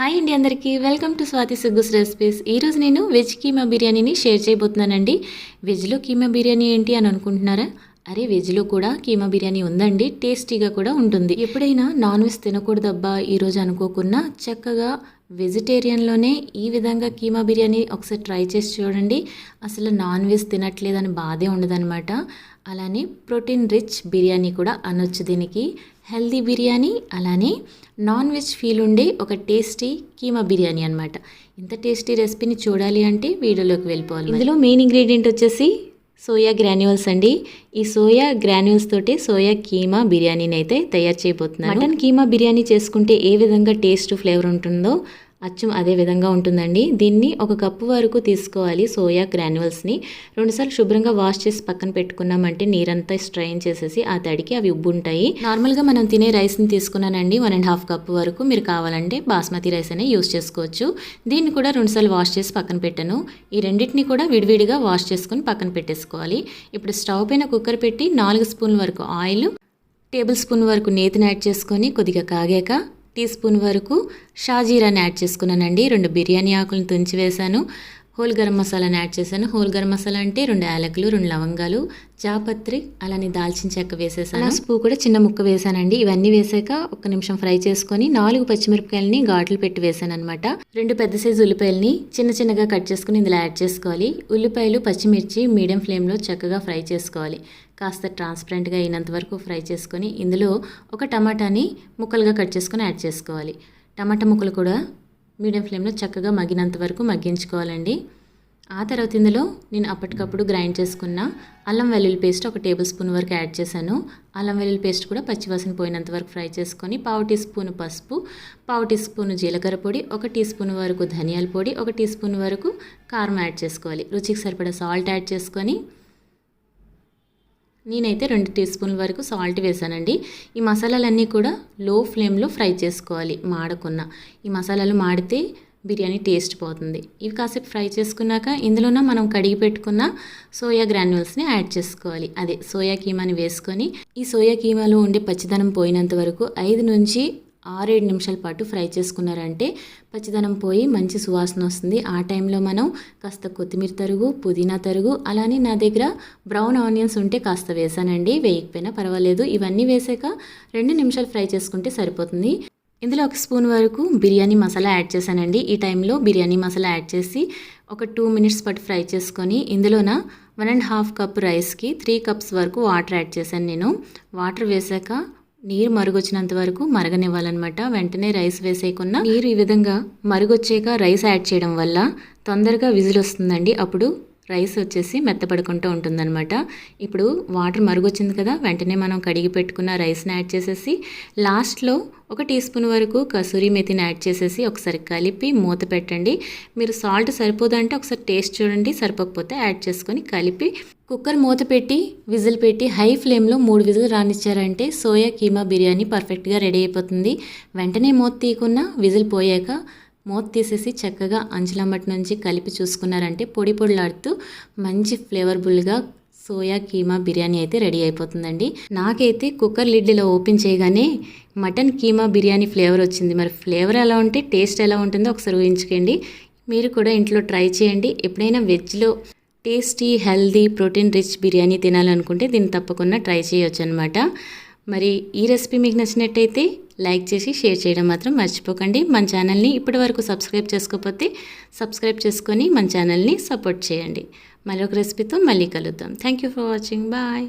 Hi అండి అందరికీ welcome to Swathi సుగ్గుస్ recipes. ఈరోజు నేను వెజ్ కీమా బిర్యానీని షేర్ చేయబోతున్నానండి. వెజ్లో కీమా బిర్యానీ ఏంటి అని అనుకుంటున్నారా? అరే, వెజ్లో కూడా కీమా బిర్యానీ ఉందండి, టేస్టీగా కూడా ఉంటుంది. ఎప్పుడైనా నాన్ వెజ్ తినకూడదబ్బా ఈరోజు అనుకోకున్నా చక్కగా వెజిటేరియన్లోనే ఈ విధంగా కీమా బిర్యానీ ఒకసారి ట్రై చేసి చూడండి. అసలు నాన్ వెజ్ తినట్లేదని బాధే ఉండదన్నమాట. అలానే ప్రోటీన్ రిచ్ బిర్యానీ కూడా అనొచ్చు దీనికి. హెల్దీ బిర్యానీ, అలానే నాన్ వెజ్ ఫీల్ ఉండే ఒక టేస్టీ కీమా బిర్యానీ అనమాట. ఇంత టేస్టీ రెసిపీని చూడాలి అంటే వీడియోలోకి వెళ్ళిపోవాలి. ఇందులో మెయిన్ ఇంగ్రీడియంట్ వచ్చేసి సోయా గ్రాన్యూల్స్ అండి. ఈ సోయా గ్రాన్యూల్స్ తోటి సోయా కీమా బిర్యానీని అయితే తయారు చేయబోతున్నాను. మటన్ కీమా బిర్యానీ చేసుకుంటే ఏ విధంగా టేస్ట్ ఫ్లేవర్ ఉంటుందో అచ్చం అదే విధంగా ఉంటుందండి. దీన్ని ఒక కప్పు వరకు తీసుకోవాలి. సోయా గ్రాన్యూల్స్ని రెండుసార్లు శుభ్రంగా వాష్ చేసి పక్కన పెట్టుకున్నామంటే నీరంతా స్ట్రెయిన్ చేసేసి ఆ తడికి అవి ఉబ్బుంటాయి. నార్మల్గా మనం తినే రైస్ని తీసుకున్నానండి 1.5 కప్పు వరకు. మీరు కావాలంటే బాస్మతి రైస్ అనే యూస్ చేసుకోవచ్చు. దీన్ని కూడా రెండుసార్లు వాష్ చేసి పక్కన పెట్టాను. ఈ రెండింటిని కూడా విడివిడిగా వాష్ చేసుకొని పక్కన పెట్టేసుకోవాలి. ఇప్పుడు స్టవ్ పైన కుక్కర్ పెట్టి 4 స్పూన్ల వరకు ఆయిల్, టేబుల్ స్పూన్ వరకు నేతిని యాడ్ చేసుకొని కొద్దిగా కాగాక టీ స్పూన్ వరకు షాజీరాని యాడ్ చేసుకున్నానండి. 2 బిర్యానీ ఆకులను తుంచి వేశాను. హోల్ గరం మసాలాని యాడ్ చేశాను. హోల్ గరం మసాలా అంటే 2 యాలకులు, 2 లవంగాలు, జాపత్రి, అలానే దాల్చిన చెక్క వేసేసాను. పసుపు కూడా చిన్న ముక్క వేసానండి. ఇవన్నీ వేసాక 1 నిమిషం ఫ్రై చేసుకొని 4 పచ్చిమిరపకాయలని ఘాట్లు పెట్టి వేసాను అనమాట. 2 పెద్ద సైజు ఉల్లిపాయలని చిన్న చిన్నగా కట్ చేసుకుని ఇందులో యాడ్ చేసుకోవాలి. ఉల్లిపాయలు, పచ్చిమిర్చి మీడియం ఫ్లేమ్లో చక్కగా ఫ్రై చేసుకోవాలి. కాస్త ట్రాన్స్పరెంట్గా అయినంత వరకు ఫ్రై చేసుకొని ఇందులో ఒక టమాటాని ముక్కలుగా కట్ చేసుకొని యాడ్ చేసుకోవాలి. టమాటా ముక్కలు కూడా మీడియం ఫ్లేమ్లో చక్కగా మగ్గినంత వరకు మగ్గించుకోవాలండి. ఆ తర్వాత ఇందులో నేను అప్పటికప్పుడు గ్రైండ్ చేసుకున్న అల్లం వెల్లుల్లి పేస్ట్ 1 టేబుల్ స్పూన్ వరకు యాడ్ చేశాను. అల్లం వెల్లుల్లి పేస్ట్ కూడా పచ్చివాసన పోయినంత వరకు ఫ్రై చేసుకొని 1/2 టీ స్పూన్ పసుపు, 1/2 టీ స్పూన్ జీలకర్ర పొడి, 1 టీ స్పూన్ వరకు ధనియాల పొడి, 1 టీ స్పూన్ వరకు కారం యాడ్ చేసుకోవాలి. రుచికి సరిపడా సాల్ట్ యాడ్ చేసుకొని నేనైతే 2 టీ స్పూన్ల వరకు సాల్ట్ వేసానండి. ఈ మసాలాలన్నీ కూడా లో ఫ్లేమ్లో ఫ్రై చేసుకోవాలి మాడకున్న. ఈ మసాలాలు మాడితే బిర్యానీ టేస్ట్ పోతుంది. ఇవి కాసేపు ఫ్రై చేసుకున్నాక ఇందులోనే మనం కడిగి పెట్టుకున్న సోయా గ్రాన్యూల్స్ని యాడ్ చేసుకోవాలి. అదే సోయా కీమాని వేసుకొని ఈ సోయా కీమాలో ఉండే పచ్చిదనం పోయినంత వరకు 5 నుంచి 6-7 నిమిషాల పాటు ఫ్రై చేసుకున్నారంటే పచ్చిదనం పోయి మంచి సువాసన వస్తుంది. ఆ టైంలో మనం కాస్త కొత్తిమీర తరుగు, పుదీనా తరుగు, అలానే నా దగ్గర బ్రౌన్ ఆనియన్స్ ఉంటే కాస్త వేసానండి. వేయకపోయినా పర్వాలేదు. ఇవన్నీ వేసాక 2 నిమిషాలు ఫ్రై చేసుకుంటే సరిపోతుంది. ఇందులో 1 స్పూన్ వరకు బిర్యానీ మసాలా యాడ్ చేశానండి. ఈ టైంలో బిర్యానీ మసాలా యాడ్ చేసి ఒక 2 మినిట్స్ పాటు ఫ్రై చేసుకొని ఇందులోన 1.5 కప్ రైస్కి 3 కప్స్ వరకు వాటర్ యాడ్ చేశాను నేను. వాటర్ వేసాక నీరు మరుగొచ్చినంత వరకు మరగనివ్వాలన్నమాట. వెంటనే రైస్ వేసేయకుండా నీరు ఈ విధంగా మరుగొచ్చాక రైస్ యాడ్ చేయడం వల్ల తొందరగా విజిల్ వస్తుందండి. అప్పుడు రైస్ వచ్చేసి మెత్తపడుకుంటూ ఉంటుందన్నమాట. ఇప్పుడు వాటర్ మరుగొచ్చింది కదా, వెంటనే మనం కడిగి పెట్టుకున్న రైస్ని యాడ్ చేసేసి లాస్ట్లో 1 టీ స్పూన్ వరకు కసూరి మెతిని యాడ్ చేసేసి ఒకసారి కలిపి మూత పెట్టండి. మీరు సాల్ట్ సరిపోదంటే ఒకసారి టేస్ట్ చూడండి, సరిపోకపోతే యాడ్ చేసుకొని కలిపి కుక్కర్ మూత పెట్టి విజిల్ పెట్టి హై ఫ్లేమ్లో 3 విజిల్ రానిచ్చారంటే సోయా కీమా బిర్యానీ పర్ఫెక్ట్గా రెడీ అయిపోతుంది. వెంటనే మూత తీయకుండా విజిల్ పోయాక మూత తీసేసి చక్కగా అంచులమ్మటి నుంచి కలిపి చూసుకున్నారంటే పొడి పొడిలాడుతూ మంచి ఫ్లేవర్ఫుల్గా సోయా కీమా బిర్యానీ అయితే రెడీ అయిపోతుందండి. నాకైతే కుక్కర్ లిడ్ ఇలా ఓపెన్ చేయగానే మటన్ కీమా బిర్యానీ ఫ్లేవర్ వచ్చింది. మరి ఫ్లేవర్ ఎలా ఉంటే టేస్ట్ ఎలా ఉంటుందో ఒకసారి ఊహించుకోండి. మీరు కూడా ఇంట్లో ట్రై చేయండి. ఎప్పుడైనా వెజ్లో tasty, healthy, protein rich biryani తినాలనుకుంటే దీన్ని తప్పకుండా ట్రై చేయొచ్చు అనమాట. మరి ఈ రెసిపీ మీకు నచ్చినట్టయితే లైక్ చేసి షేర్ చేయడం మాత్రం మర్చిపోకండి. మన ఛానల్ని ఇప్పటివరకు సబ్స్క్రైబ్ చేసుకోకపోతే సబ్స్క్రైబ్ చేసుకొని మన ఛానల్ని సపోర్ట్ చేయండి. మరొక రెసిపీతో మళ్ళీ కలుద్దాం. Thank you for watching. Bye.